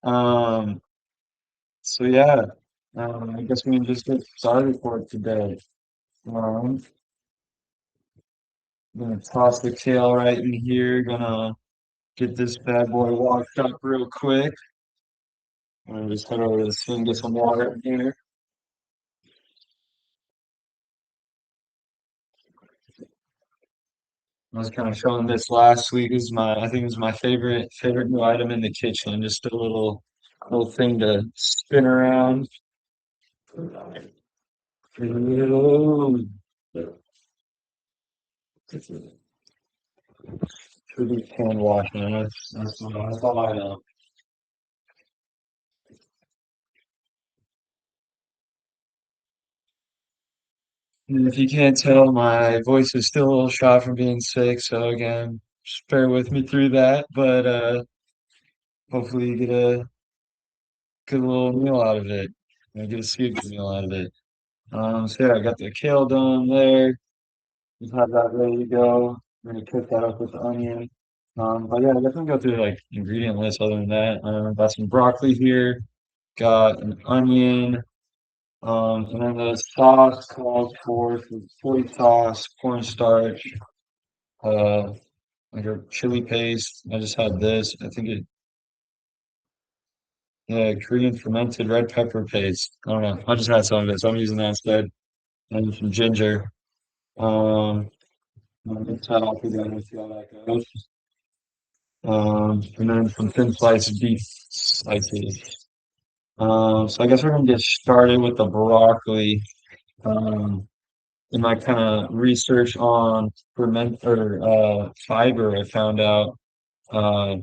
Um, so yeah, I guess we can just get started for it today. Um, gonna toss the kale right in here. Gonna get this bad boy washed up real quick. I'm gonna just head over to the sink, get some water in here. I was kind of showing this last week. I think it was my favorite new item in the kitchen. Just a little thing to spin around. Little should be hand washing. That's all I know. And if you can't tell, my voice is still a little shot from being sick. So again, just bear with me through that. But hopefully you get a good little meal out of it. Get a seafood meal out of it. So yeah, I got the kale done there. Just have that ready to go. I'm gonna cook that up with the onion. But yeah, I definitely go through like ingredient list other than that. Got some broccoli here, got an onion, and then the sauce calls for some soy sauce, cornstarch, uh, like a chili paste. I just had this. I think it, yeah, Korean fermented red pepper paste. I don't know. I just had some of it, so I'm using that instead. And some ginger. I'm gonna mix that all together and see how that goes. And then some thin sliced beef slices. So I guess we're gonna get started with the broccoli. Um, in my kind of research on fiber, I found out uh,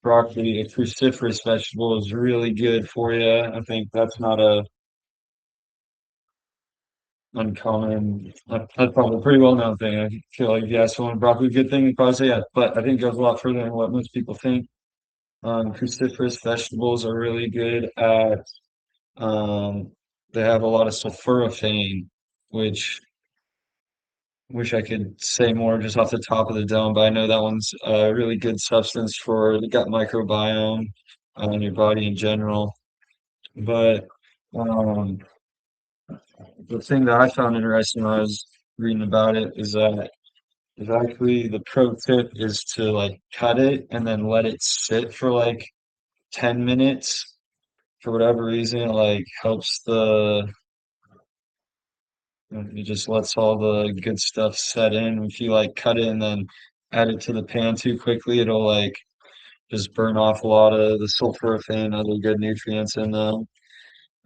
broccoli, a cruciferous vegetable, is really good for you. I think that's not a uncommon, that's probably a pretty well known thing. I feel like if you ask someone broccoli a good thing, they'd probably say yeah, but I think it goes a lot further than what most people think. Cruciferous vegetables are really good at Um, they have a lot of sulforaphane, which wish I could say more just off the top of the dome, but I know that one's a really good substance for the gut microbiome and your body in general. But um, the thing that I found interesting when I was reading about it is actually the pro tip is to like cut it and then let it sit for like 10 minutes. For whatever reason, it like helps it just lets all the good stuff set in. If you like cut it and then add it to the pan too quickly, it'll like just burn off a lot of the sulforaphane and other good nutrients in them.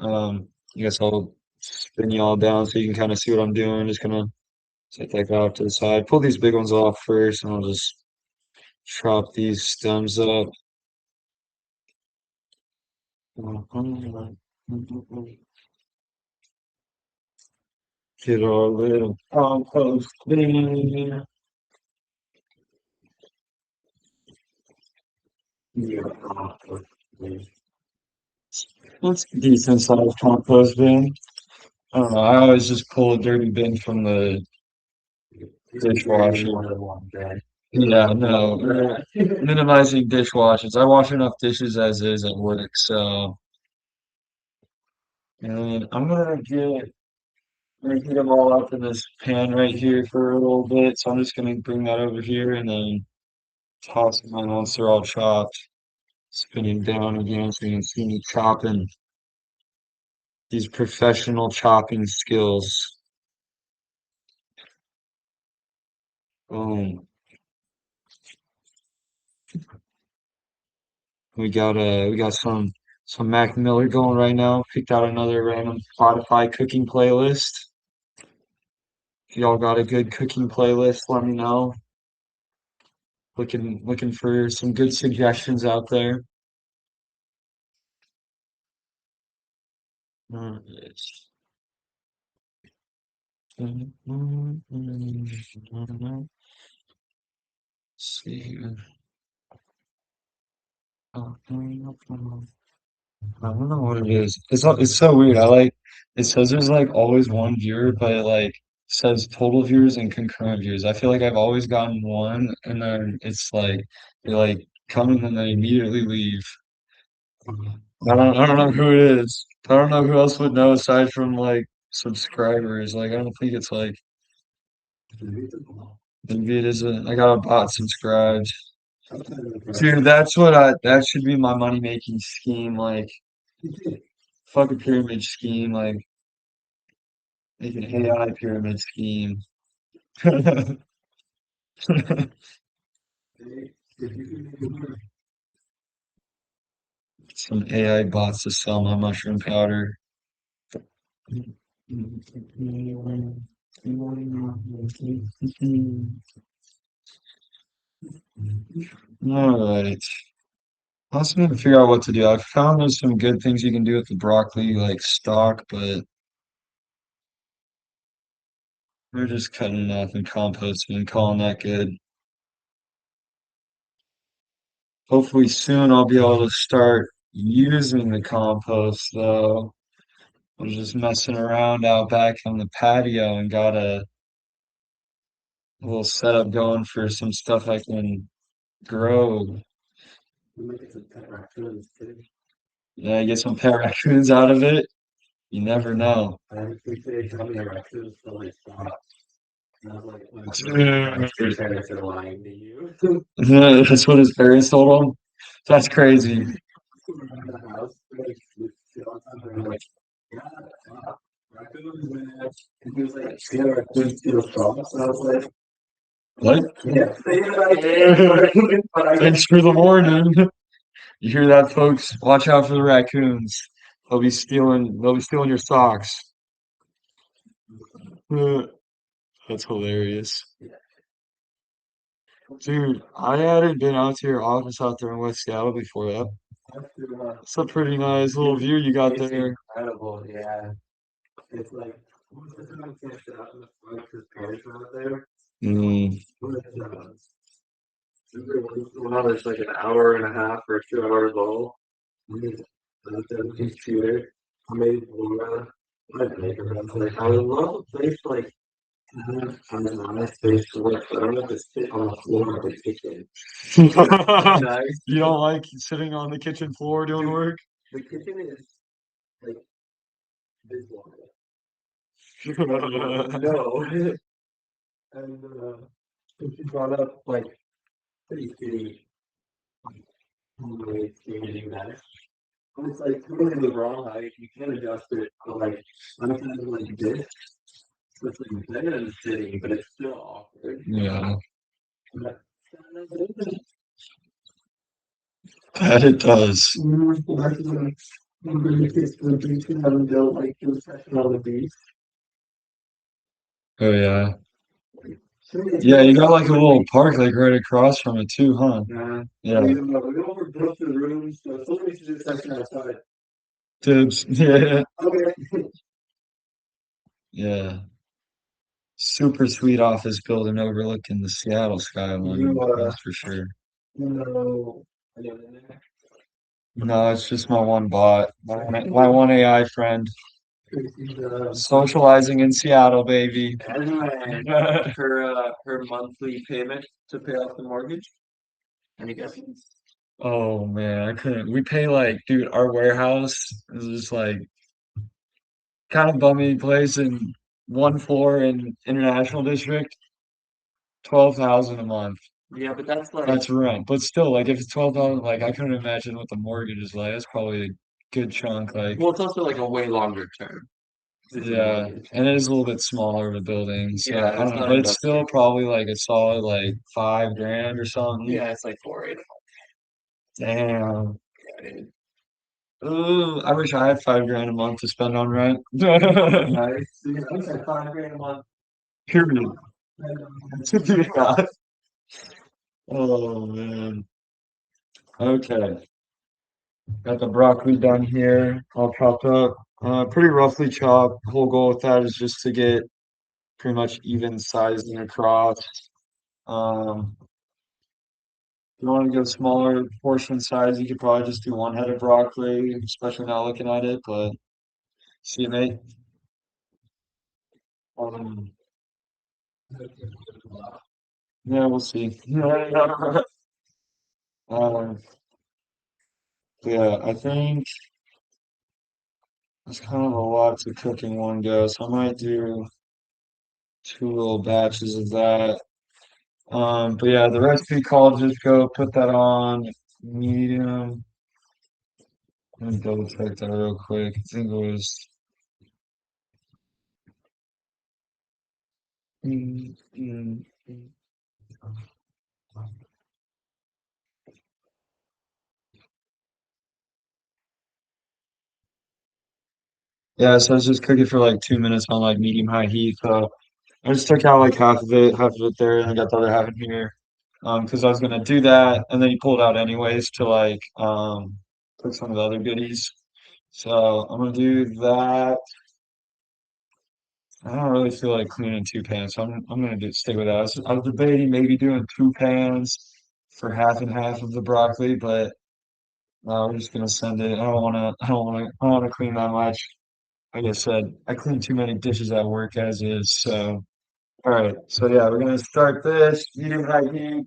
I guess I'll spin you all down so you can kind of see what I'm doing. Just gonna set that guy off to the side. Pull these big ones off first, and I'll just chop these stems up. Get our little compost bin. Yeah. It's a decent sized compost bin. I don't know. I always just pull a dirty bin from the dishwasher. Yeah, no. Minimizing dishwashers. I wash enough dishes as is at work, so and I'm gonna heat them all up in this pan right here for a little bit. So I'm just gonna bring that over here and then toss them in once they're all chopped. Spinning down again so you can see me chopping these professional chopping skills. Boom. We got some Mac Miller going right now. Picked out another random Spotify cooking playlist. If y'all got a good cooking playlist, let me know. Looking for some good suggestions out there. Let's see. I don't know what it is. It's so weird. It says there's like always one viewer, but it like says total viewers and concurrent viewers. I feel like I've always gotten one, and then it's like they like come and then they immediately leave. I don't know who it is. I don't know who else would know aside from like subscribers. Like I don't think it's like maybe it isn't. I got a bot subscribed. Dude, that should be my money making scheme. Like fuck a pyramid scheme, like make an AI pyramid scheme. Some AI bots to sell my mushroom powder. All right. I also need to figure out what to do. I found there's some good things you can do with the broccoli, like stock, but we're just cutting it off and composting and calling that good. Hopefully soon I'll be able to start using the compost though. I was just messing around out back on the patio and got a little setup going for some stuff I can grow. Yeah, get some pet raccoons out of it. You never know. That's what his parents told him. That's crazy. What? Thanks for the warning. You hear that, folks? Watch out for the raccoons. They'll be stealing your socks. Uh, That's hilarious. Dude, I hadn't been out to your office out there in West Seattle before that. It's a pretty nice little view you got there. Mm, You don't like sitting on the kitchen floor doing work? Yeah, that it does. Oh yeah. Yeah, you got like a little park like right across from it too, huh? Yeah. Tips. Yeah. Yeah. Super sweet office building overlooking the Seattle skyline. That's for sure. No, it's just my one bot, my one AI friend. Socializing in Seattle, baby. Oh man, I couldn't. We pay like, dude, our warehouse is just like kind of bummy place in one floor in International District, 12,000 a month. That's rent. But still, like if it's 12,000, like I couldn't imagine what the mortgage is like. That's probably a good chunk. Like yeah, and it is a little bit smaller of a building, so I don't know, but it's still probably like a solid like 5 grand or something. Damn. Ooh, I wish I had 5 grand a month to spend on rent. Period. Yeah. Oh man. Okay. Got the broccoli done here, all chopped up. Pretty roughly chopped. The whole goal with that is just to get pretty much even sizing across. If you want to go smaller portion size, you could probably just do one head of broccoli, especially now looking at it. But see, mate. Um, yeah, we'll see. Um, Yeah, I think it's kind of a lot to cook in one go, so I might do two little batches of that. But yeah, the recipe called, just go put that on medium. Let me double check that real quick. I think it was. mm, mm, mm. Yeah, so I was just cooking for like 2 minutes on like medium high heat. So I just took out like half of it there, and I got the other half in here. Because I was gonna do that, and then you pulled out anyways to like cook some of the other goodies. So I'm gonna do that. I don't really feel like cleaning two pans, so I'm gonna stick with that. I was debating maybe doing two pans for half and half of the broccoli, but we're just gonna send it. I don't wanna clean that much. Like I said, I clean too many dishes at work as is. So, all right. So yeah, we're gonna start this medium high heat.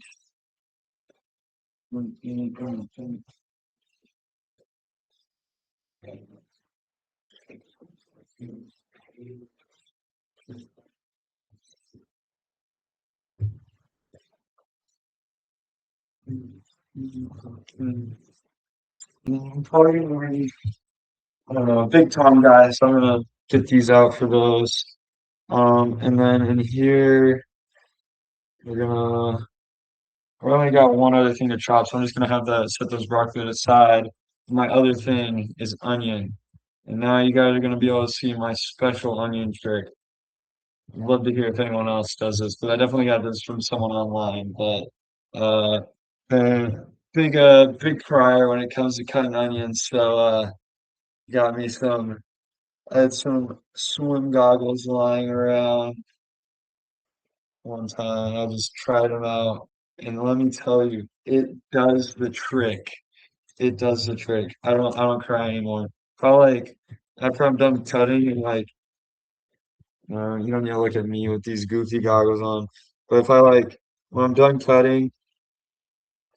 Probably gonna be, I don't know, a big Tom guy, so I'm gonna get these out for those. And then in here, we're gonna, we only got one other thing to chop, so I'm just gonna have that set those broccoli aside. My other thing is onion. And now you guys are gonna be able to see my special onion trick. I'd love to hear if anyone else does this, but I definitely got this from someone online. But uh, big fryer when it comes to cutting onions. So got me some. I had some swim goggles lying around one time. I just tried them out, and let me tell you, it does the trick. It does the trick. I don't cry anymore. If I like after I'm done cutting and like you don't need to look at me with these goofy goggles on. But if I like when I'm done cutting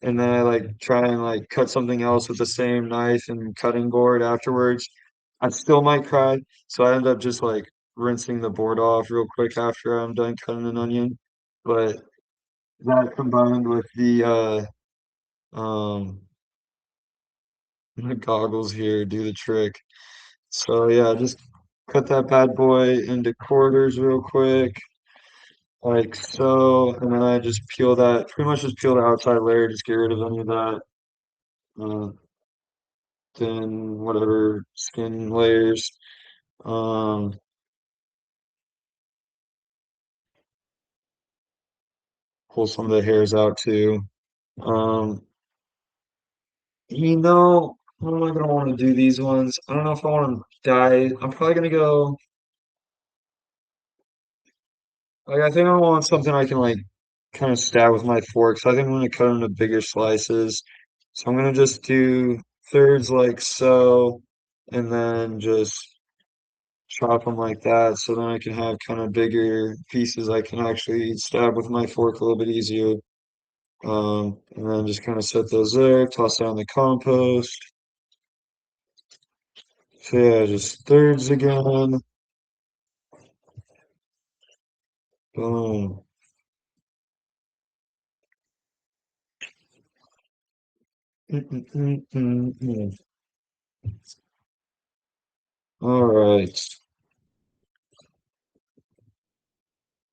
and then I like try and like cut something else with the same knife and cutting board afterwards, I still might cry. So I end up just like rinsing the board off real quick after I'm done cutting an onion. But that combined with the goggles here do the trick. So yeah, just cut that bad boy into quarters real quick. Like so, and then I just peel that, pretty much just peel the outside layer, just get rid of any of that, uh, thin, whatever skin layers. Um, pull some of the hairs out too. Um, how am I gonna want to do these ones? I don't know if I want to dye. I'm probably gonna go, like, I think I want something I can, like, kind of stab with my fork. So I think I'm gonna cut into bigger slices. So I'm gonna just do thirds like so, and then just chop them like that so then I can have kind of bigger pieces I can actually stab with my fork a little bit easier. And then just kind of set those there, toss down the compost. So yeah, just thirds again. Boom. Mm. All right.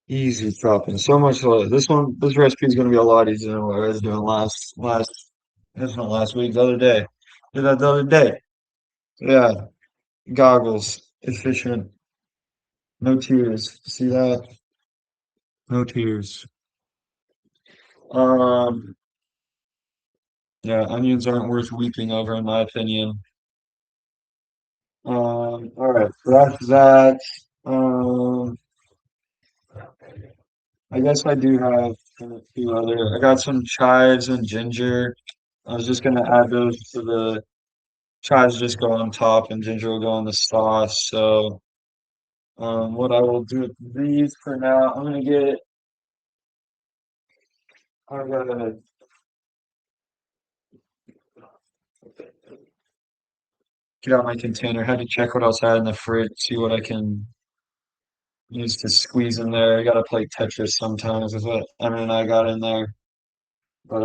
Easy chopping. So much less. This recipe is going to be a lot easier than what I was doing this one last week, the other day. Did that the other day. Yeah, goggles, efficient, no tears. See that? No tears. Um, yeah, onions aren't worth weeping over, in my opinion. All right, so that's that. Um, I guess I do have a few other. I got some chives and ginger. I was just gonna add those to the chives, just go on top, and ginger will go on the sauce. So, what I will do with these for now, I'm gonna get. I'm gonna get out my container. Had to check what else I had in the fridge, see what I can use to squeeze in there. I gotta play Tetris sometimes is what Emma and I got in there. But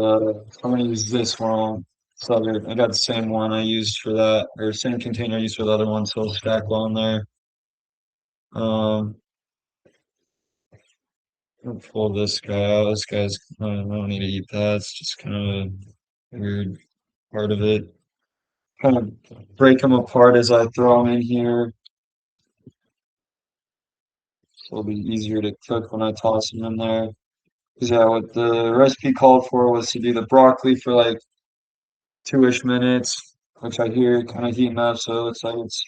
I'm gonna use this one. So I got the same one I used for that, or same container I used for the other one, so it'll stack well in there. Um, I'll pull this guy out. This guy's, I don't need to eat that. It's just kind of a weird part of it. Kind of break them apart as I throw them in here. So it'll be easier to cook when I toss them in there. Because yeah, what the recipe called for was to do the broccoli for like 2-ish minutes, which I hear kind of heating up, so it looks like it's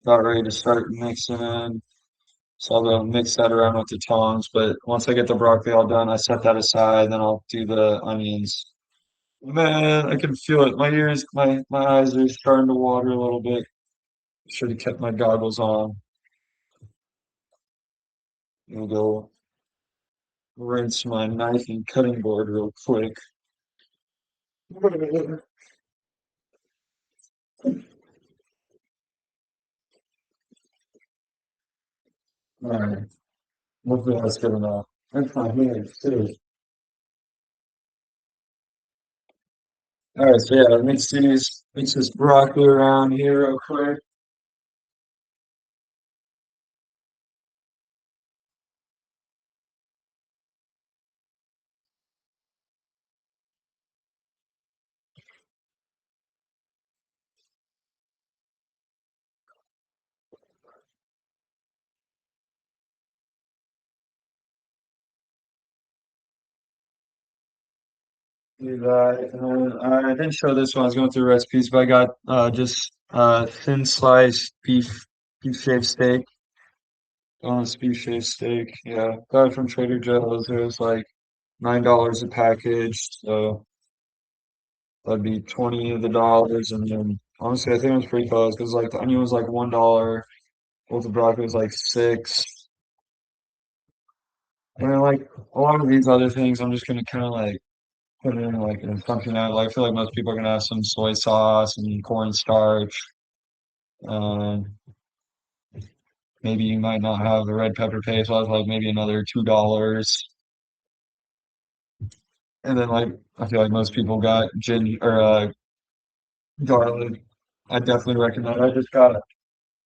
about ready to start mixing in. So I'll go mix that around with the tongs. But once I get the broccoli all done, I set that aside, then I'll do the onions. Man, I can feel it. My ears, my eyes are starting to water a little bit. Should have kept my goggles on. We'll go rinse my knife and cutting board real quick. All right, hopefully that's good enough. That's my hands too. All right, so yeah, mix this broccoli around here real quick. Do that. And then I didn't show this one. I was going through recipes, but I got just thin sliced beef shaved steak. Boneless beef shaved steak. Yeah, got it from Trader Joe's. It was like $9 a package, so that'd be 20 of the dollars. And then honestly, I think it was pretty close because like the onion was like $1, both the broccoli was like 6. And then like a lot of these other things, I'm just gonna kind of like put in like something that like I feel like most people are gonna have some soy sauce and cornstarch. Um, Maybe you might not have the red pepper paste, so I was like maybe another $2. And then like I feel like most people got gin or garlic. I definitely recommend. I just got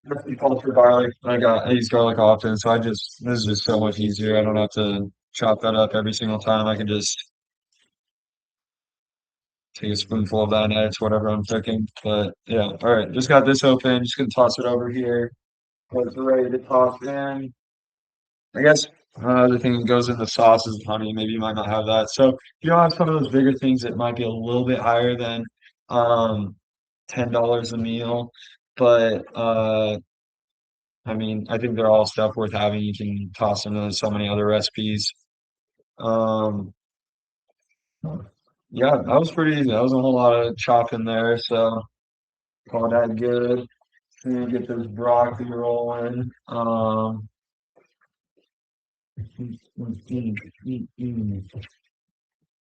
recipe called for garlic. I use garlic often, so this is just so much easier. I don't have to chop that up every single time. I can just take a spoonful of that and add it to whatever I'm cooking. But yeah, all right, just got this open. Just gonna toss it over here. It's ready to toss in. I guess the thing that goes in the sauce is honey. Maybe you might not have that. So if you don't have some of those bigger things that might be a little bit higher than um $10 a meal. But I mean, I think they're all stuff worth having. You can toss into so many other recipes. Um, yeah, that was pretty easy. That was a whole lot of chopping there, so call that good. Get this broccoli rolling. And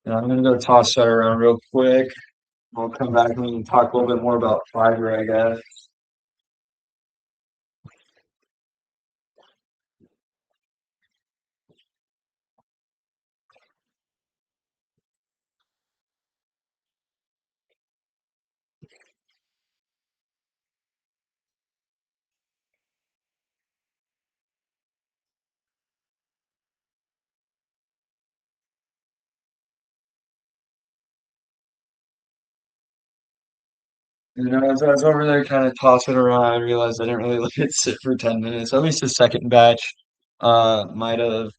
I'm gonna go toss that around real quick. I'll come back and we can talk a little bit more about fiber, I guess. You know, as I was over there kind of tossing around, I realized I didn't really let it sit for 10 minutes. At least the second batch might have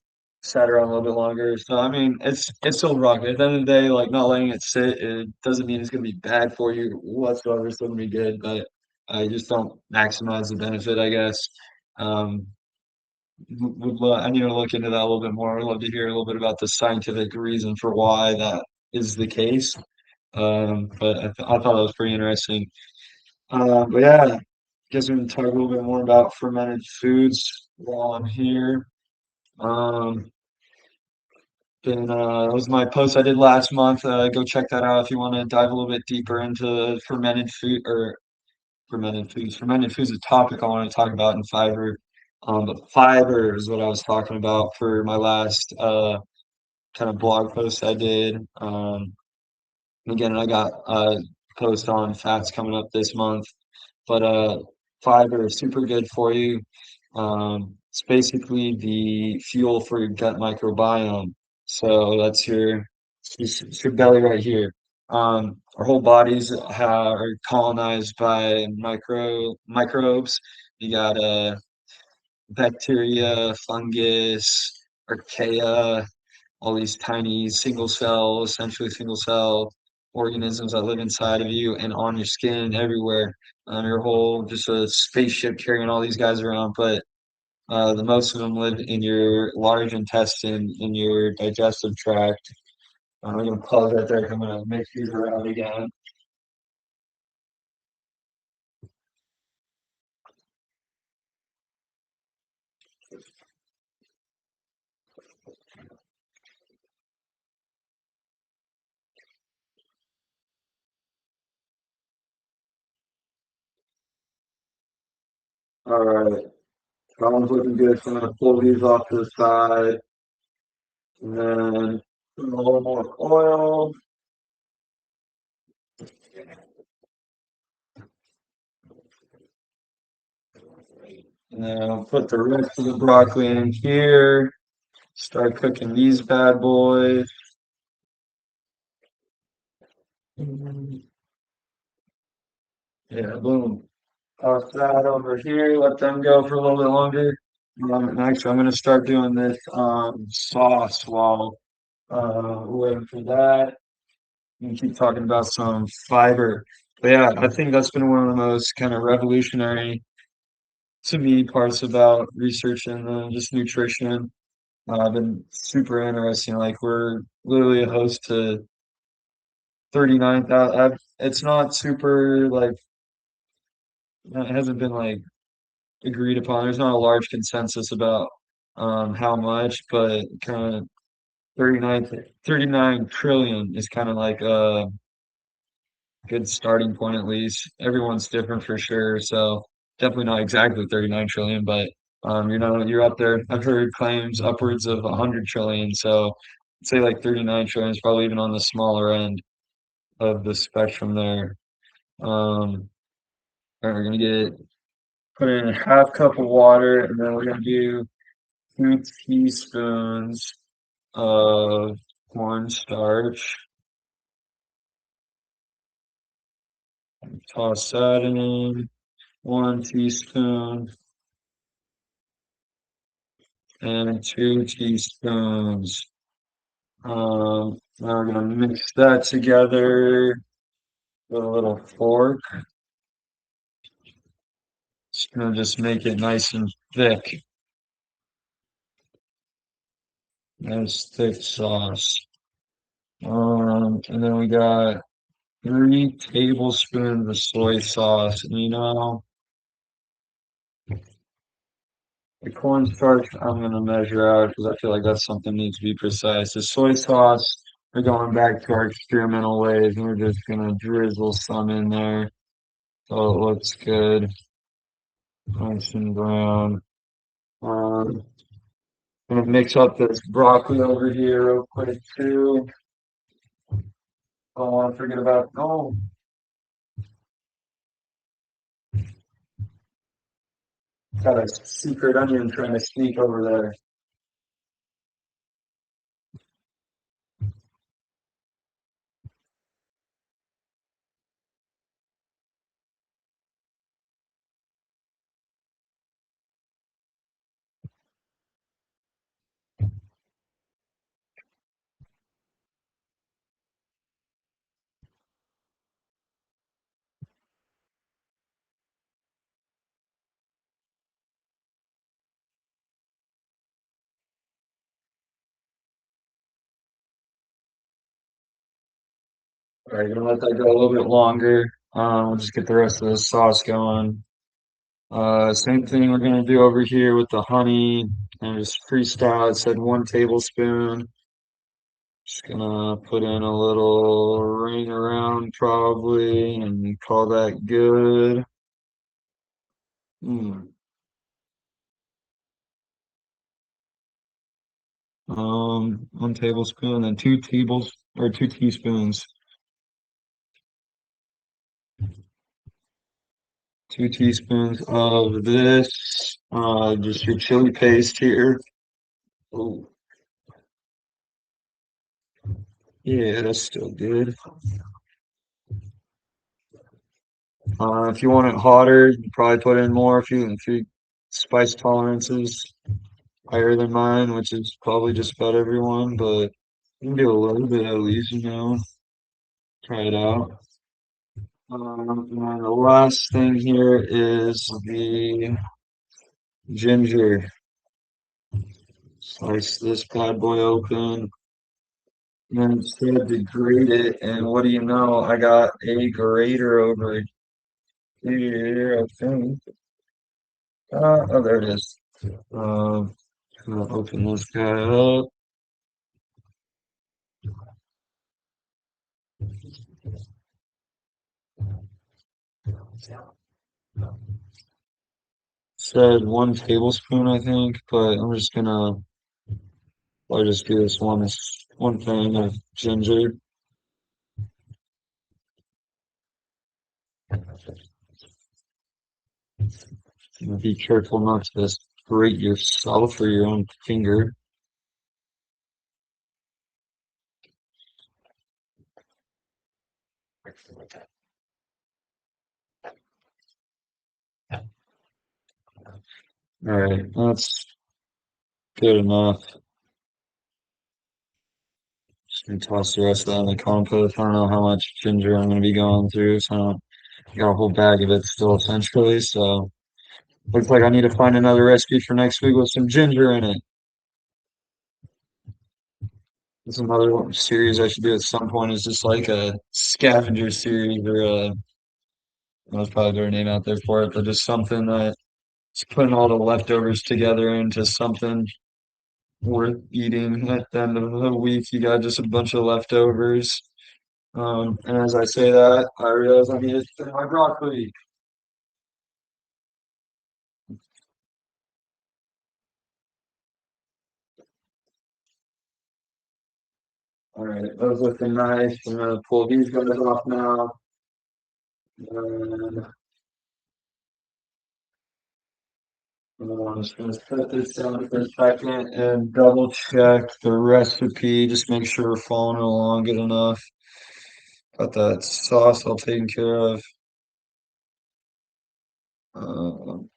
sat around a little bit longer. So I mean it's still rock. At the end of the day, like not letting it sit, it doesn't mean it's gonna be bad for you whatsoever. It's still gonna be good, but I just don't maximize the benefit, I guess. Um I need to look into that a little bit more. I'd love to hear a little bit about the scientific reason for why that is the case. But I thought that was pretty interesting. But yeah, guess we can talk a little bit more about fermented foods while I'm here. Um, that was my post I did last month. Go check that out if you want to dive a little bit deeper into fermented food or fermented foods. Fermented foods is a topic I want to talk about in fiber. But fiber is what I was talking about for my last kind of blog post I did. Again, I got a post on fats coming up this month, but fiber is super good for you. It's basically the fuel for your gut microbiome. So that's it's your belly right here. Our whole bodies are colonized by microbes. You got bacteria, fungus, archaea, all these tiny single cell, essentially single cell organisms that live inside of you and on your skin everywhere. Your whole just a spaceship carrying all these guys around, but the most of them live in your large intestine, in your digestive tract. I'm gonna pause right there. I'm gonna make these around again. All right, that one's looking good. So I'm gonna pull these off to the side, and then put a little more oil. And then I'll put the rest of the broccoli in here. Start cooking these bad boys. Yeah, boom. Toss that over here. Let them go for a little bit longer. And actually, I'm gonna start doing this sauce while waiting for that. And keep talking about some fiber. But yeah, I think that's been one of the most kind of revolutionary to me parts about researching just nutrition. Been super interesting. Like we're literally a host to 39,000. It's not super like it hasn't been like agreed upon. There's not a large consensus about how much, but kind of 39 trillion is kind of like a good starting point at least. Everyone's different for sure, so definitely not exactly 39 trillion, but you're up there. I've heard claims upwards of 100 trillion, so I'd say like 39 trillion is probably even on the smaller end of the spectrum there. Um, all right, we're gonna put in a half cup of water, and then we're gonna do 2 teaspoons of cornstarch. Toss that in. 1 teaspoon and 2 teaspoons. Now we're gonna mix that together with a little fork. It's gonna just make it nice and thick. Nice thick sauce. And then we got 3 tablespoons of soy sauce. And the cornstarch I'm gonna measure out because I feel like that's something that needs to be precise. The soy sauce, we're going back to our experimental ways and we're just gonna drizzle some in there so it looks good, nice and brown. Um, gonna mix up this broccoli over here real quick too. Don't want to forget about got a secret onion trying to sneak over there. All right, gonna let that go a little bit longer. We'll just get the rest of the sauce going. Same thing we're gonna do over here with the honey and just freestyle. It said 1 tablespoon. Just gonna put in a little ring around probably and call that good. Hmm. 1 tablespoon and 2 tables or 2 teaspoons. 2 teaspoons of this. Just your chili paste here. Oh, yeah, that's still good. If you want it hotter, you probably put in more. If you spice tolerance is higher than mine, which is probably just about everyone, but you can do a little bit at least, try it out. And then the last thing here is the ginger. Slice this bad boy open. And then instead to grate it, and what do you know? I got a grater over here, I think. Oh, there it is. Um, I'll open this guy up. Said 1 tablespoon, I think, but I'm just gonna I'll just do this one thing of ginger. Be careful not to grate yourself or your own finger. All right, that's good enough. Just gonna toss the rest of that in the compost. I don't know how much ginger I'm gonna be going through, so I got a whole bag of it still essentially. So looks like I need to find another recipe for next week with some ginger in it. That's another series I should do at some point is just like a scavenger series or that's probably their name out there for it, but just something that it's putting all the leftovers together into something worth eating at the end of the week. You got just a bunch of leftovers. And as I say that, I realize I need to thin my broccoli. All right, those looking nice. I'm gonna pull these guys off now. And I'm just gonna set this down for a second and double check the recipe. Just make sure we're following along good enough. Got that sauce all taken care of. Um,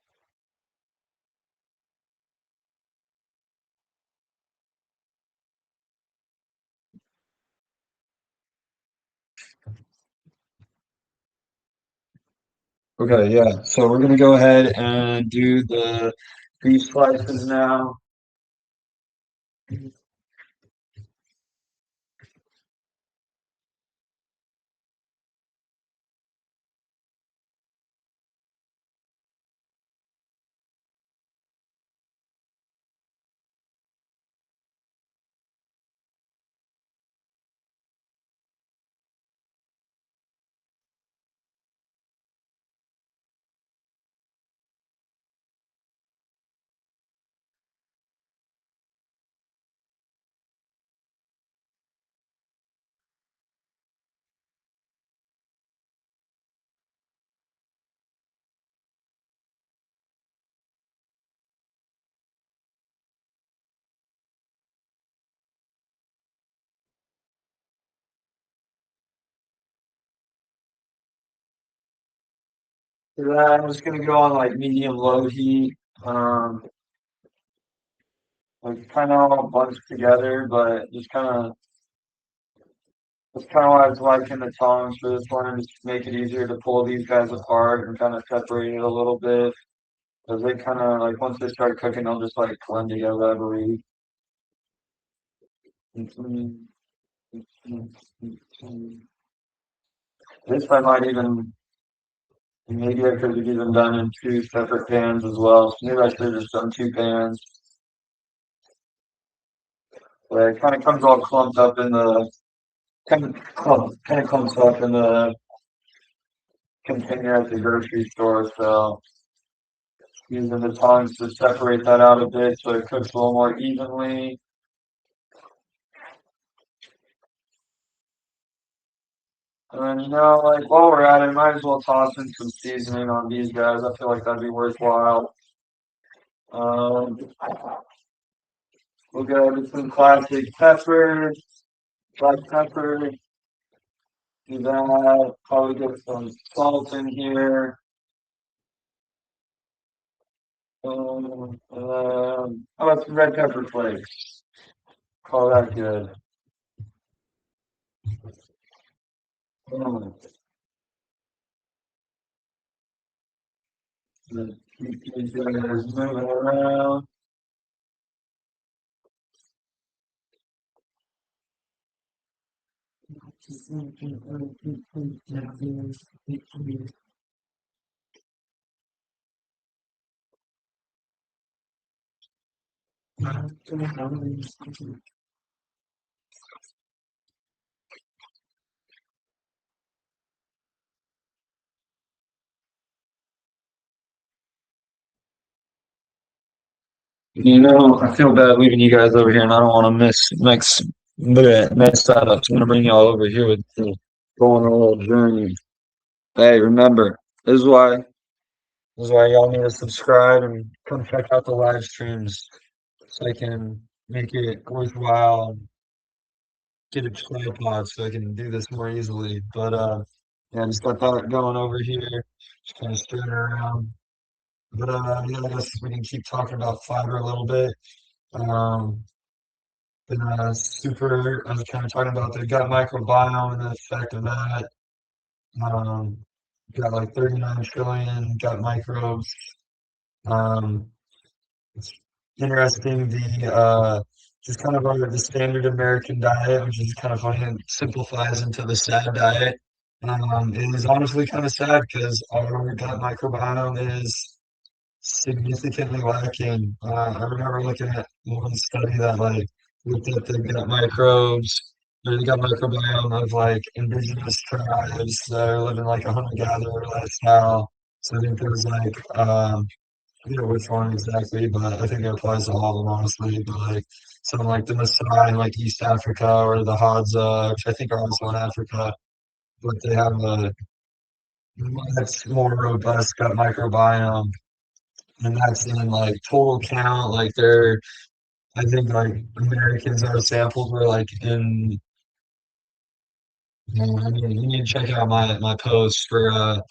okay, yeah. So we're gonna go ahead and do the beef slices now. For that, I'm just gonna go on like medium low heat. Like kind of all bunched together, but just kind of that's kind of why I was liking the tongs for this one, just to make it easier to pull these guys apart and kind of separate it a little bit. Because they kind of like once they start cooking, they'll just like blend together, I believe. This I might even maybe I could have even done in 2 separate pans as well. So maybe I should have just done 2 pans. But it kind of comes all clumped up in the kind of clumps up in the container at the grocery store. So using the tongs to separate that out a bit so it cooks a little more evenly. And like while we're at it, might as well toss in some seasoning on these guys. I feel like that'd be worthwhile. Um, we'll go with some classic pepper, black pepper. Do that. Probably get some salt in here. How about some red pepper flakes? Call that good. Um, keep these guys moving around. I feel bad leaving you guys over here, and I don't want to mess that up. So I'm gonna bring y'all over here with me, go on a little journey. Hey, remember, this is why y'all need to subscribe and come check out the live streams so I can make it worthwhile and get a tripod so I can do this more easily. But yeah, just got that going over here, just kind of stirring around. But yeah, I guess we can keep talking about fiber a little bit. Um, I was kind of talking about the gut microbiome and the effect of that. Um, got like 39 trillion gut microbes. Um, it's interesting just kind of the standard American diet, which is kind of funny and simplifies into the SAD diet. It is honestly kind of sad because our gut microbiome is significantly lacking. I remember looking at one study that like looked at the gut microbes or the gut microbiome of like indigenous tribes that are living like a hunter-gatherer lifestyle. So I think there was like I forget which one exactly, but I think it applies to all of them honestly. But like something like the Maasai in like East Africa or the Hadza, which I think are also in Africa, but they have a much more robust gut microbiome, and that's in like total count. Like they're, I think like Americans that are sampled were like in. I mean, you need to check out my post for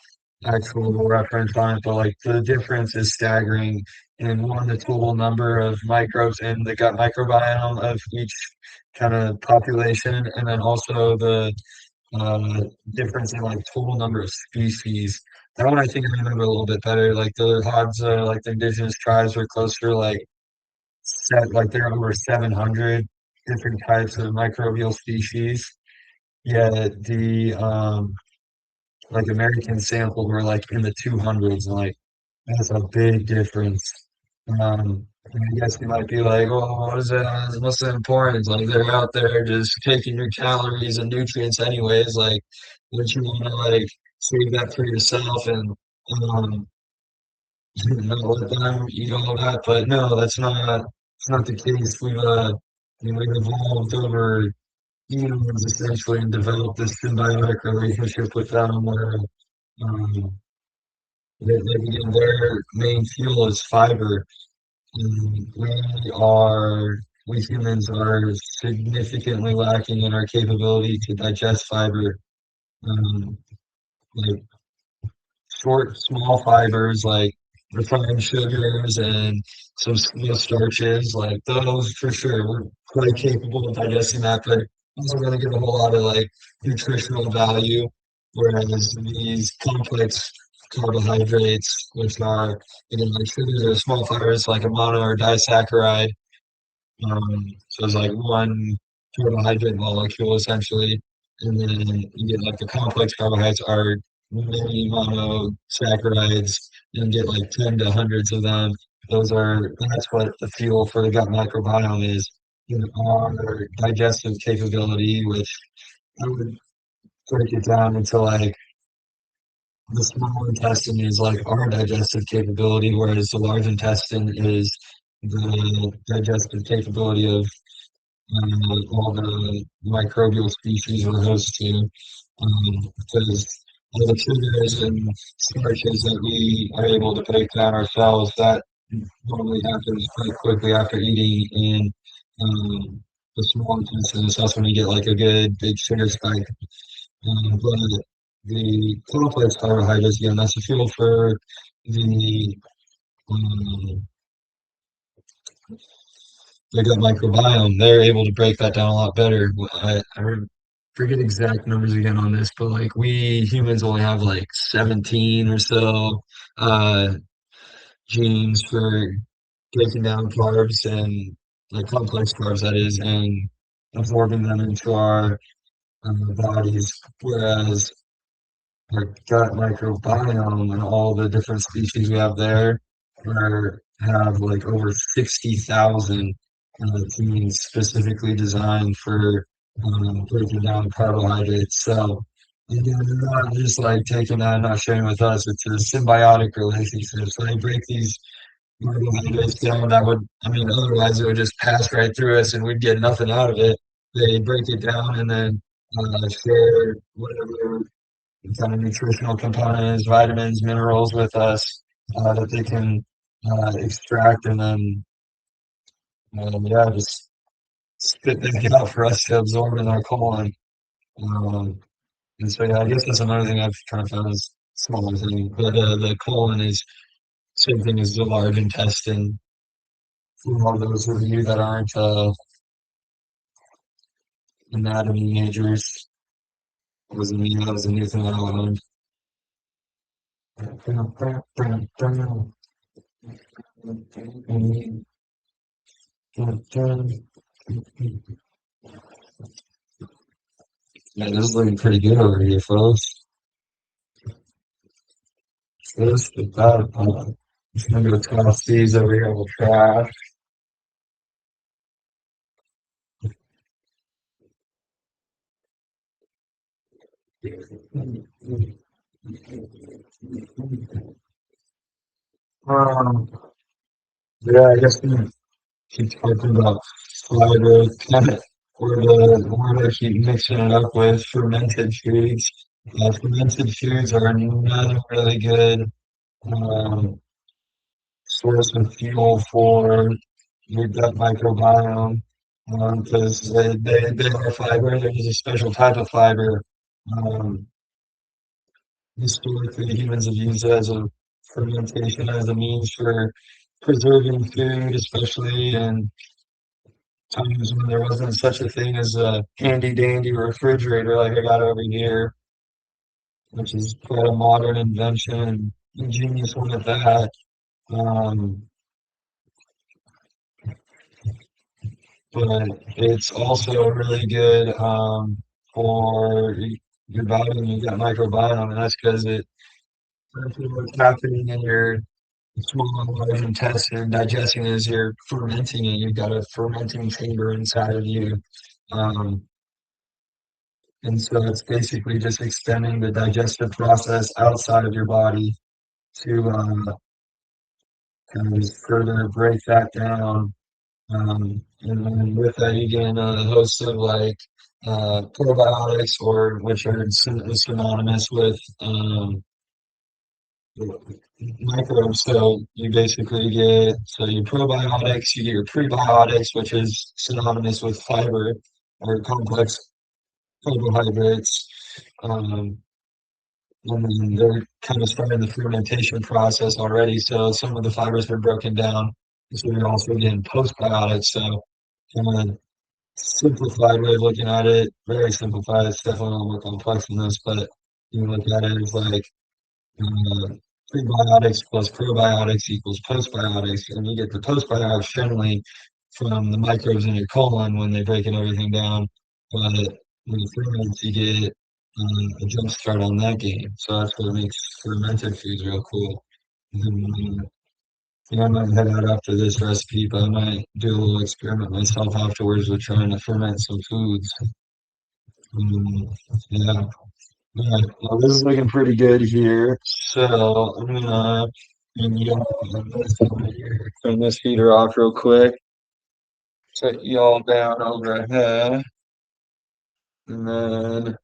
actual reference on it, but like the difference is staggering in one, the total number of microbes in the gut microbiome of each kind of population, and then also the uh, difference in like total number of species. That one I think I remember a little bit better. Like the Hadza, like the indigenous tribes were closer, like there are over 700 different types of microbial species. Yet the like American sample were like in the 200s, and like that's a big difference. And I guess you might be like, well, what is that? What's the importance? Like they're out there just taking your calories and nutrients anyways. Like, would you want to like save that for yourself and um, not let them eat all that? But no, that's not the case. We've evolved over humans essentially and developed this symbiotic relationship with them where um, again, their main fuel is fiber. And we humans are significantly lacking in our capability to digest fiber. Um, like small fibers like refined sugars and some steel starches, like those for sure. We're quite capable of digesting that, but also going to give a whole lot of like nutritional value. Whereas these complex carbohydrates, which are again like sugars or small fibers like a mono or disaccharide, so it's like one carbohydrate molecule essentially, and then you get like the complex carbohydrates are many monosaccharides, and get like 10 to hundreds of them. That's what the fuel for the gut microbiome is. Our digestive capability, which I would break it down into like the small intestine is like our digestive capability, whereas the large intestine is the digestive capability of all the microbial species we're host to. Because all the sugars and starches that we are able to break down ourselves, that normally happens quite quickly after eating in the small intestine. So that's when you get like a good big sugar spike. But the complex carbohydrates, again, that's the fuel for the um, the gut microbiome. They're able to break that down a lot better. Forget exact numbers again on this, but like we humans only have like 17 or so uh, genes for breaking down carbs and like complex carbs, that is, and absorbing them into our bodies. Whereas our gut microbiome and all the different species we have there have like over 60,000 genes specifically designed for breaking down carbohydrates. So again, they're not just like taking that and not sharing with us. It's a symbiotic relationship. So they break these carbohydrates down that would, I mean, otherwise it would just pass right through us and we'd get nothing out of it. They break it down and then share whatever kind of nutritional components, vitamins, minerals with us that they can extract and then, yeah, just spit that out for us to absorb in our colon. Um, and so, yeah, I guess that's another thing I've kind of found is smaller thing, but the colon is same thing as the large intestine. For all those of you that aren't anatomy majors, wasn't me, that was a new thing I learned. Yeah, this is looking pretty good over here, folks. This is bad. Just gonna go toss these over here in the trash. Um, yeah, I guess we keep talking about fiber, kind of, where to keep mixing it up with fermented foods. Fermented foods are another really good um, source of fuel for your gut microbiome because they are fiber. There's a special type of fiber. Um, Historically, humans have used it as a fermentation as a means for preserving food, especially in times when there wasn't such a thing as a handy dandy refrigerator like I got over here, which is quite a modern invention and ingenious one at that. Um, but it's also really good for your body and your gut microbiome, and that's because it what's happening in your small and large intestine digesting as you're fermenting it. You've got a fermenting chamber inside of you. Um, and so it's basically just extending the digestive process outside of your body to kind of just further break that down. And then with that, you get a host of like probiotics, or which are synonymous with microbes. So you basically get your probiotics, you get your prebiotics, which is synonymous with fiber or complex carbohydrates. Um, and then they're kind of starting the fermentation process already. So some of the fibers are broken down. So you're also getting postbiotics. So kind of simplified way of looking at it, very simplified. It's definitely a little more complex than this, but you look at it as like uh, prebiotics plus probiotics equals postbiotics, and you get the postbiotics generally from the microbes in your colon when they breaking everything down. But when you ferment, you get a jump start on that game. So that's what makes fermented foods real cool. And, I might head out after this recipe, but I might do a little experiment myself afterwards with trying to ferment some foods. Um, yeah. Alright, well, this is looking pretty good here. So I'm gonna turn this heater off real quick. Set y'all down overhead, and then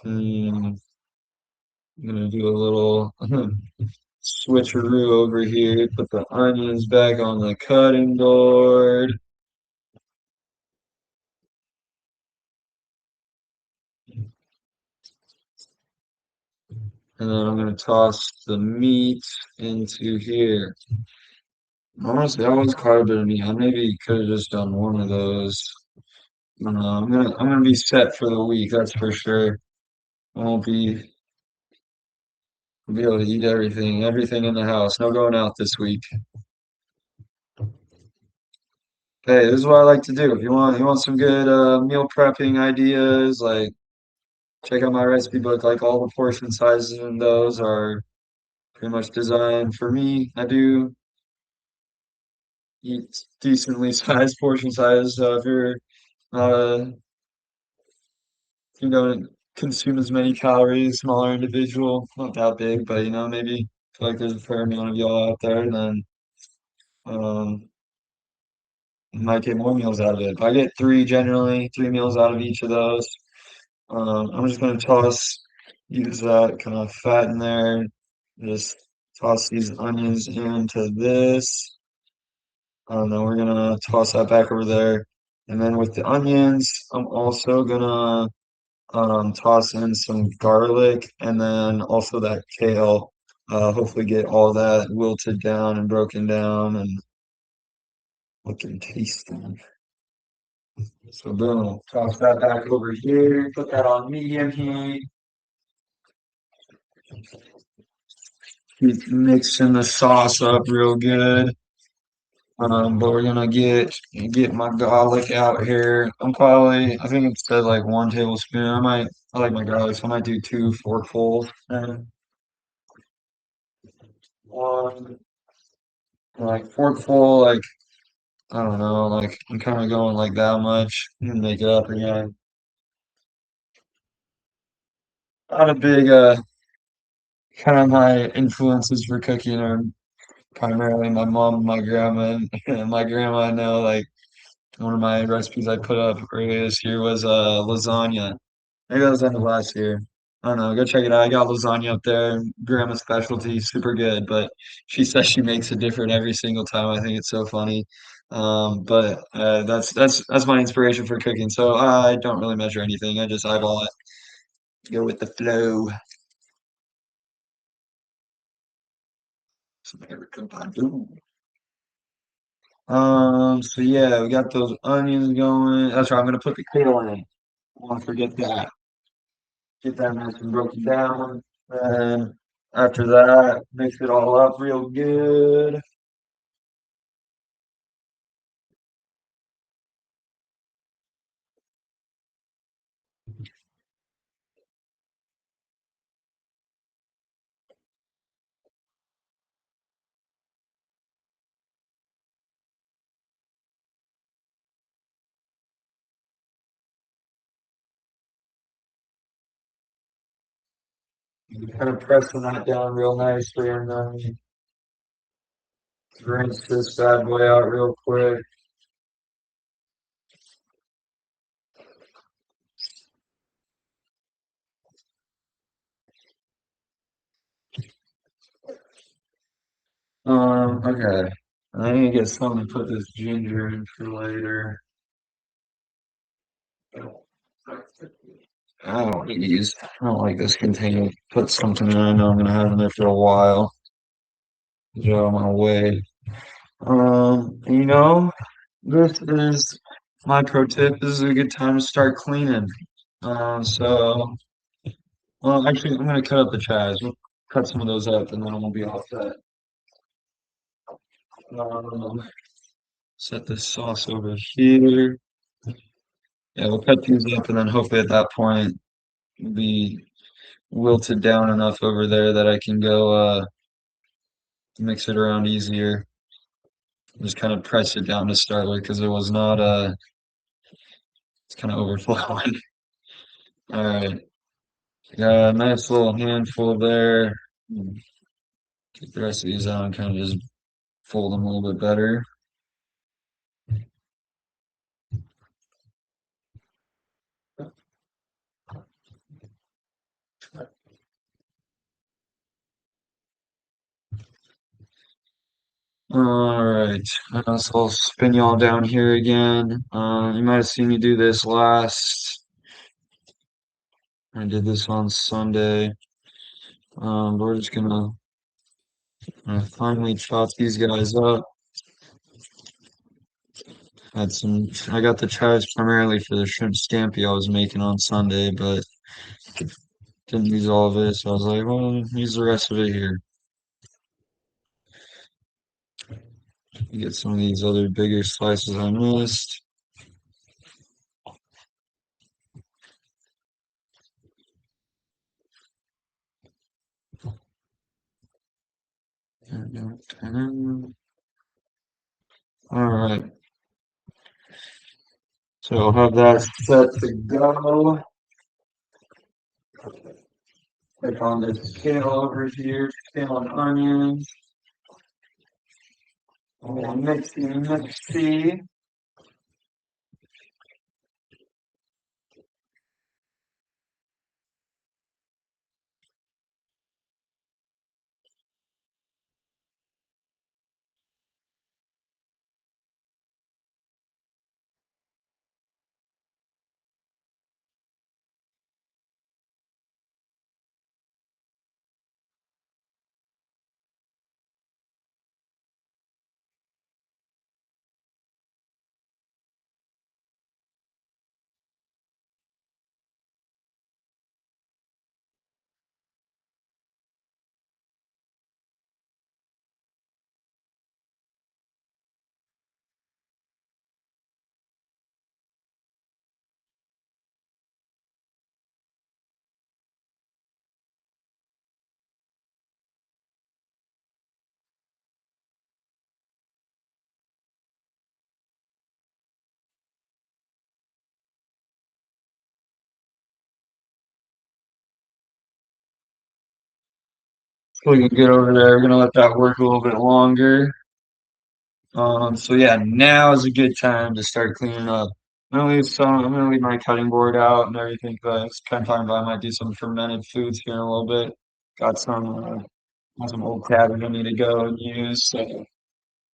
I'm gonna do a little switcheroo over here. Put the onions back on the cutting board, and then I'm gonna toss the meat into here. Honestly, that was quite a bit of meat. I maybe could have just done one of those. I'm gonna be set for the week, that's for sure. I won't be able to eat everything in the house. No going out this week. Hey, this is what I like to do. If you want some good meal prepping ideas, like check out my recipe book. Like all the portion sizes in those are pretty much designed for me. I do eat decently sized portion size. So if you're not a if you don't consume as many calories, smaller individual, not that big, but maybe feel like there's a fair amount of y'all out there, then um you might get more meals out of it. But I get three generally, 3 meals out of each of those. I'm just gonna use that kind of fat in there. Just toss these onions into this. Then we're gonna toss that back over there. And then with the onions, I'm also gonna toss in some garlic and then also that kale. Hopefully get all that wilted down and broken down and looking tasty. So boom, toss that back over here, put that on medium heat, keep mixing the sauce up real good. But we're gonna get my garlic out here. I think it said like 1 tablespoon. I like my garlic, so I might do two forkfuls. And one, like forkful, like I don't know, like I'm kind of going like that much. And make it up again. Not a big, kind of my influences for cooking are primarily my mom and my grandma. And my grandma, I know, like one of my recipes I put up earlier this year was lasagna. Maybe that was end of last year. I don't know. Go check it out. I got lasagna up there. Grandma's specialty, super good. But she says she makes it different every single time. I think it's so funny. But that's my inspiration for cooking. So I don't really measure anything. I just eyeball it, go with the flow. So yeah, we got those onions going. That's right. I'm gonna put the kale in. I won't forget that. Get that nice and broken down. And after that, mix it all up real good. Kind of pressing that down real nicely and then rinse this bad boy out real quick. Okay. I need to get something to put this ginger in for later. I don't like this container. Put something in. I know I'm gonna have in there for a while. Get out of my way. You know, this is my pro tip. This is a good time to start cleaning. Well, actually, I'm gonna cut up the chives. We'll cut some of those up, and then we'll be all set. Um, Set this sauce over here. Yeah, we'll cut these up, and then hopefully at that point, it'll be wilted down enough over there that I can go mix it around easier. Just kind of press it down to start with because it was not it's kind of overflowing. All right. Got a nice little handful there. Get the rest of these out and kind of just fold them a little bit better. All right, so I'll spin y'all down here again. You might have seen me do this last. I did this on Sunday. But we're just gonna finally chop these guys up. Had some. I got the chives primarily for the shrimp scampi I was making on Sunday, but didn't use all of it, so I was like, well, use the rest of it here. Get some of these other bigger slices I missed. All right, so I'll have that set to go. Click on this scale over here, scale on onions. Mixy, mixy. So we can get over there. We're gonna let that work a little bit longer. So yeah, now is a good time to start cleaning up. I'm gonna leave my cutting board out and everything, but I was kind of talking about I might do some fermented foods here in a little bit. Got some old cabbage I need to go and use, so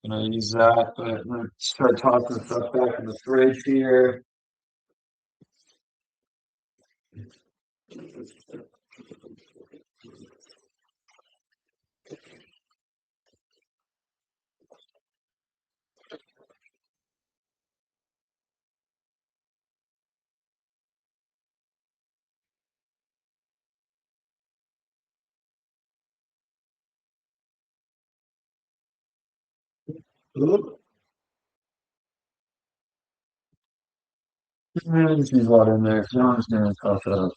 gonna use that. But I'm gonna start tossing stuff back in the fridge here. Oop. Just use water in there. So I'm just gonna toss it up.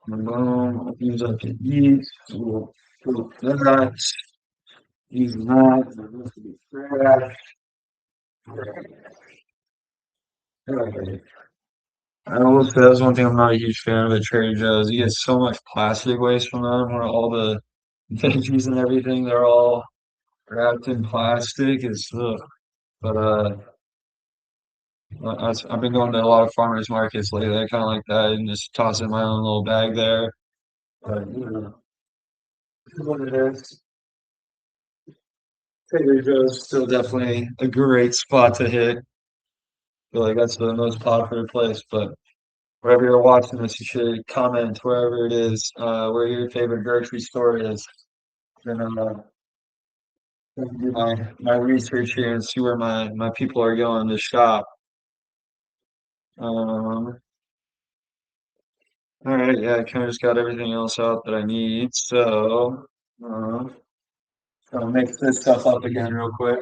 Boom. Use up the yeast. We'll cook that. Use that. The rest of the trash. Okay. I will say that's one thing I'm not a huge fan of at Trader Joe's. You get so much plastic waste from them, where all the veggies and everything, they're all wrapped in plastic. It's ugh. But I've been going to a lot of farmers markets lately. I kind of like that and just toss in my own little bag there. But this is what it is. Trader Joe's still definitely a great spot to hit. I feel like that's the most popular place. But wherever you're watching this, you should comment wherever it is, where your favorite grocery store is. And do my research here and see where my people are going to shop. Um, all right, yeah, I kind of just got everything else out that I need. So, gonna mix this stuff up again real quick.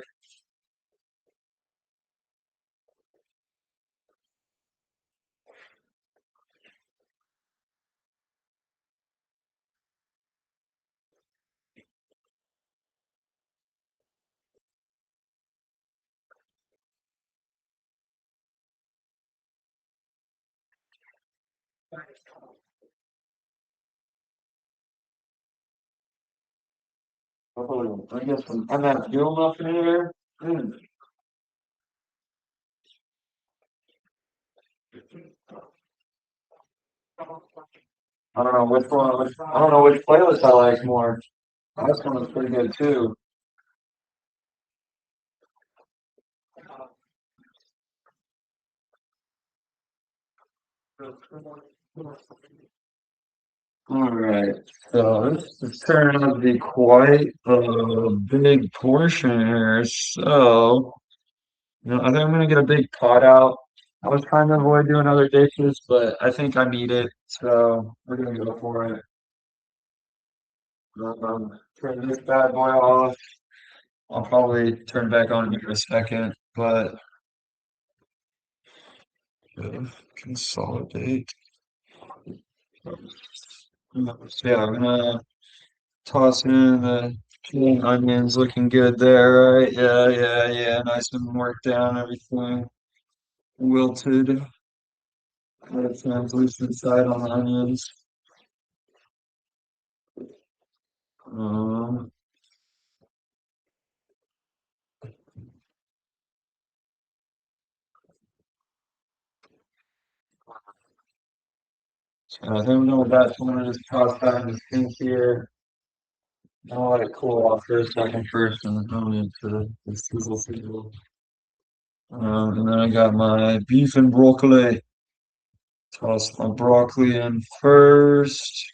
Oh, I guess I'm at fuel muffin here. Mm. I don't know which one. I don't know which playlist I like more. This one was pretty good too. All right, so this is turning out to be quite a big portion here. So, I think I'm gonna get a big pot out. I was trying to avoid doing other dishes, but I think I need it, so we're gonna go for it. Turn this bad boy off. I'll probably turn back on in a second, but consolidate. So yeah, I'm gonna toss in the peeling onions, looking good there, right? Yeah, yeah, yeah. Nice and worked down, everything wilted. Got a translucent side on the onions. Um, so I think I'm going back. So I'm gonna just toss that in the sink here. I'll let it cool off for a second first, and then go into the sizzle. And then I got my beef and broccoli. Toss my broccoli in first.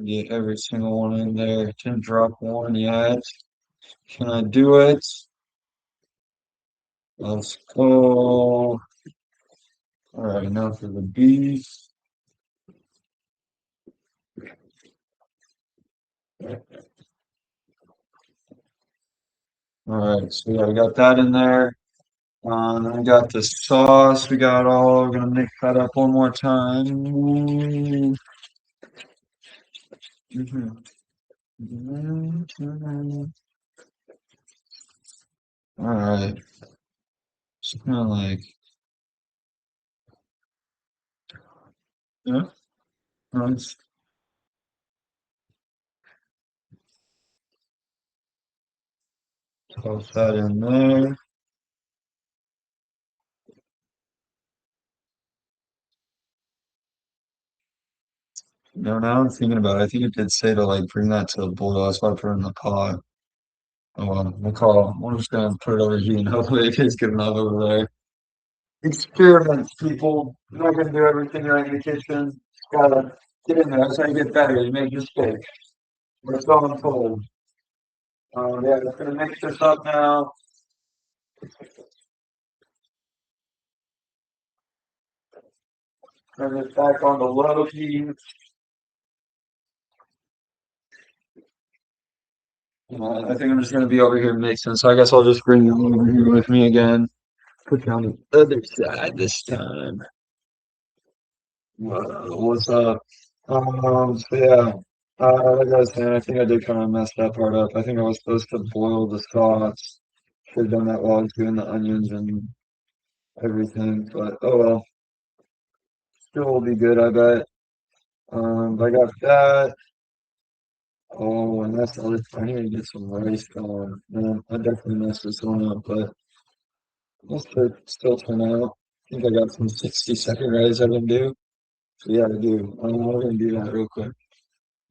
Get every single one in there. Didn't drop one yet. Can I do it? Let's go. All right, now for the beef. All right, so yeah, we got that in there. Then we got the sauce. We got all. We're gonna mix that up one more time. Ooh. Mhm. Mhm. All right, just kind of like, yeah, let's toss that in there. No, now I'm thinking about it. I think it did say to like bring that to a boil. That's why I put it in the pot. Oh well, we'll call. We're just gonna put it over here and hopefully it is good enough over there. Experiments, people. You're not gonna do everything right in the kitchen. Just gotta get in there. That's how you get better. You make mistakes. We're so untold. Yeah, just gonna mix this up now. Turn this back on the low heat. I think I'm just gonna be over here mixing. So I guess I'll just bring you over here with me again. Put you on the other side this time. What's up? So yeah, like I was saying, I think I did kind of mess that part up. I think I was supposed to boil the sauce. Should have done that while I was doing the onions and everything, but oh well, still will be good, I bet. I got that. Oh, and that's all. I need to get some rice going. Man, I definitely messed this one up, but this should still turn out. I think I got some 60-second rice I can do. So yeah, I do. We're gonna do that real quick.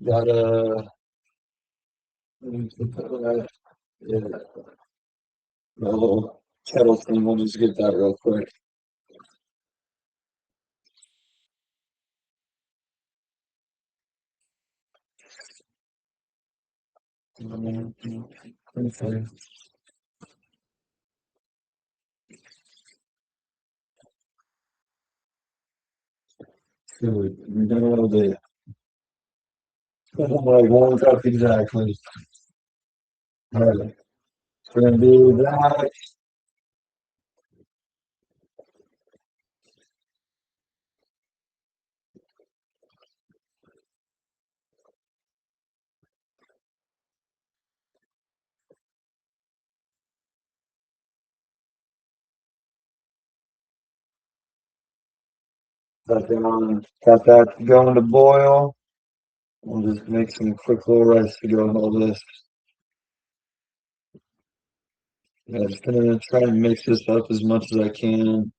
Gotta. Yeah, a little kettle thing. We'll just get that real quick. Okay. Good. We got a little bit. Like one cup exactly. All right. We're gonna do that. Got that going to boil. We'll just make some quick little rice to go with all this. Yeah, just gonna try and mix this up as much as I can.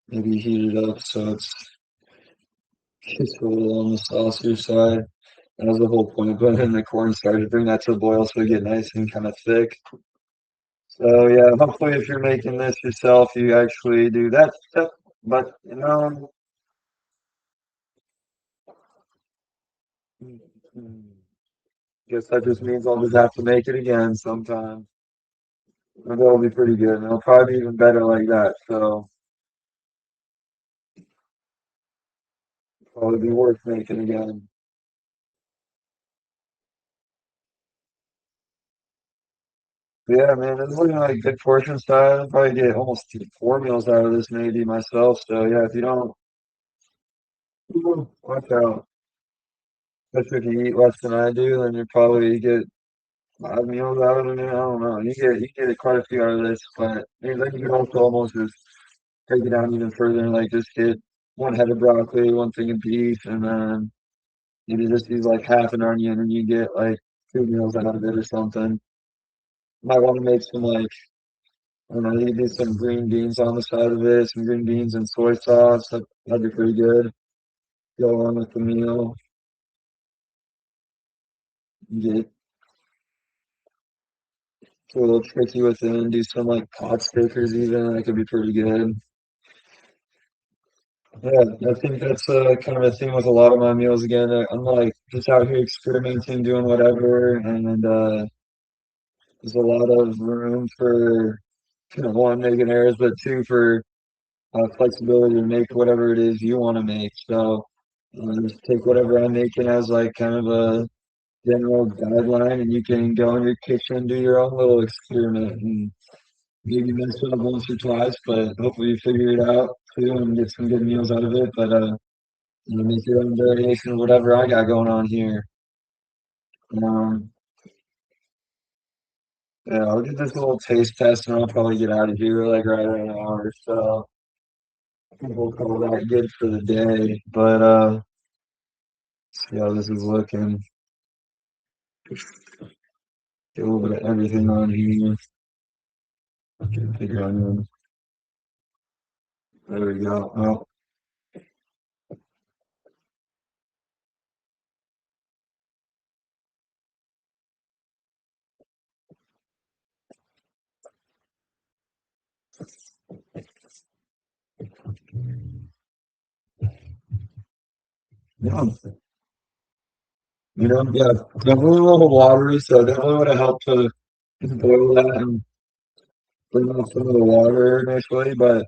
Maybe heat it up so it's just a little on the saucier side. That was the whole point of putting in the cornstarch to bring that to a boil so it get nice and kind of thick. So yeah, hopefully if you're making this yourself, you actually do that step. But guess that just means I'll just have to make it again sometime. And that'll be pretty good. And it'll probably be even better like that. So probably be worth making again. Yeah, man, it's looking like good portion size. I'll probably get almost 4 meals out of this maybe myself. So yeah, if you don't watch out, especially if you eat less than I do, then you probably get 5 meals out of it. I don't know. You get quite a few out of this, but then you can also almost just take it down even further and like just get one head of broccoli, one thing of beef, and then maybe just use like half an onion and you get like 2 meals out of it or something. Might want to make some like I don't know, you do some green beans on the side of it, some green beans and soy sauce. That'd be pretty good. Go on with the meal. Get a little tricky with it and do some like pot stickers even. That could be pretty good. Yeah, I think that's kind of a thing with a lot of my meals. Again, I'm like just out here experimenting, doing whatever, and there's a lot of room for one making errors, but two for flexibility to make whatever it is you want to make. So just take whatever I'm making as like kind of a general guideline, and you can go in your kitchen, do your own little experiment, and maybe mess it up once or twice, but hopefully you figure it out too and get some good meals out of it. But make your own variation of whatever I got going on here. Um, yeah, I'll get this little taste test, and I'll probably get out of here like right around an hour. So I think we'll call that good for the day. But see how this is looking. Get a little bit of everything on here. Get a big onion. There we go. Oh, yeah. Yeah, definitely a little watery, so definitely would have helped to boil that and bring off some of the water initially, but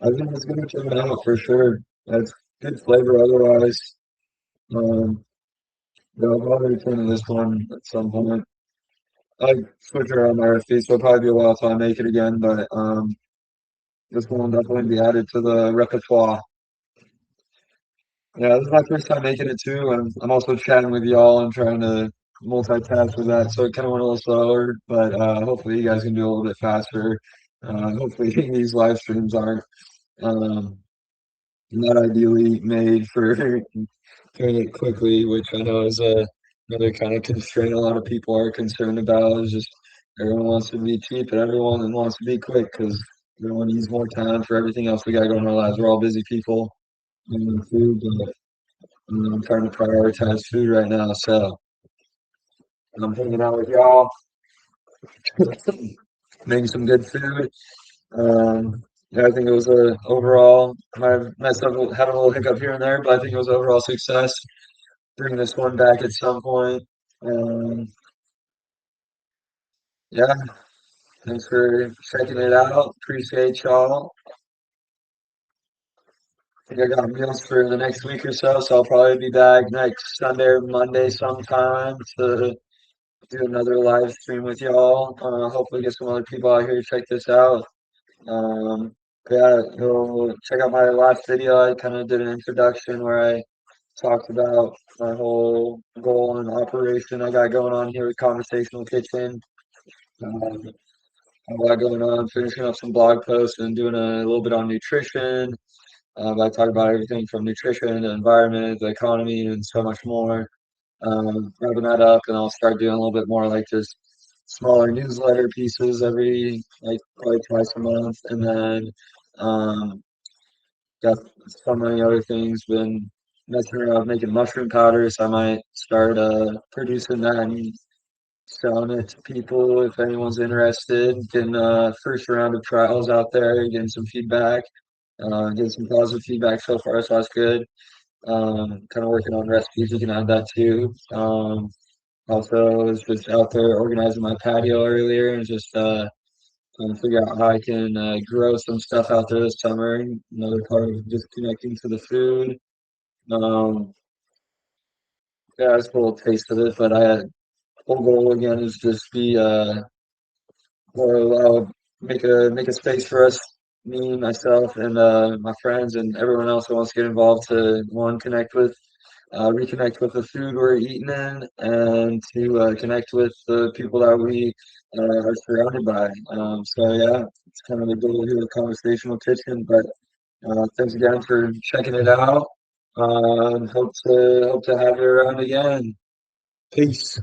I think it's gonna turn out for sure. That's good flavor otherwise. Um, yeah, I'll probably return to this one at some point. I switch around my recipes, so it'll probably be a while till I make it again, but this one will definitely be added to the repertoire. Yeah, this is my first time making it too, and I'm also chatting with y'all and trying to multitask with that, so it kind of went a little slower, but hopefully you guys can do a little bit faster. Hopefully these live streams aren't um, not ideally made for doing it quickly, which I know is another kind of constraint a lot of people are concerned about. Is just everyone wants to be cheap and everyone wants to be quick because everyone needs more time for everything else we got going in our lives. We're all busy people. Food, but I'm trying to prioritize food right now, so I'm hanging out with y'all, making some good food. Yeah, I think it was a overall. I messed up, had a little hiccup here and there, but I think it was overall success. Bring this one back at some point. Um, yeah, thanks for checking it out. Appreciate y'all. I think I got meals for the next week or so, so I'll probably be back next Sunday or Monday sometime to do another live stream with y'all. Hopefully get some other people out here to check this out. Um, yeah, you'll check out my last video. I kind of did an introduction where I talked about my whole goal and operation I got going on here with Conversational Kitchen. Um, a lot going on, finishing up some blog posts and doing a little bit on nutrition. I talk about everything from nutrition to environment, the economy, and so much more. Wrapping that up, and I'll start doing a little bit more like just smaller newsletter pieces every like probably twice a month, and then um, got so many other things. Been messing around with making mushroom powder, so I might start producing that and selling it to people if anyone's interested. Getting first round of trials out there, getting some feedback, getting some positive feedback so far, so that's good. Kind of working on recipes. You can add that too. Also, was just out there organizing my patio earlier and just trying to figure out how I can grow some stuff out there this summer. Another part of just connecting to the food. Um, yeah, it's a little taste of it, but whole goal again is just be make a space for us, me, myself, and my friends and everyone else who wants to get involved to one reconnect with the food we're eating in, and to connect with the people that we are surrounded by. So yeah, it's kind of the goal here with Conversational Kitchen. But thanks again for checking it out. And hope to have you around again. Peace.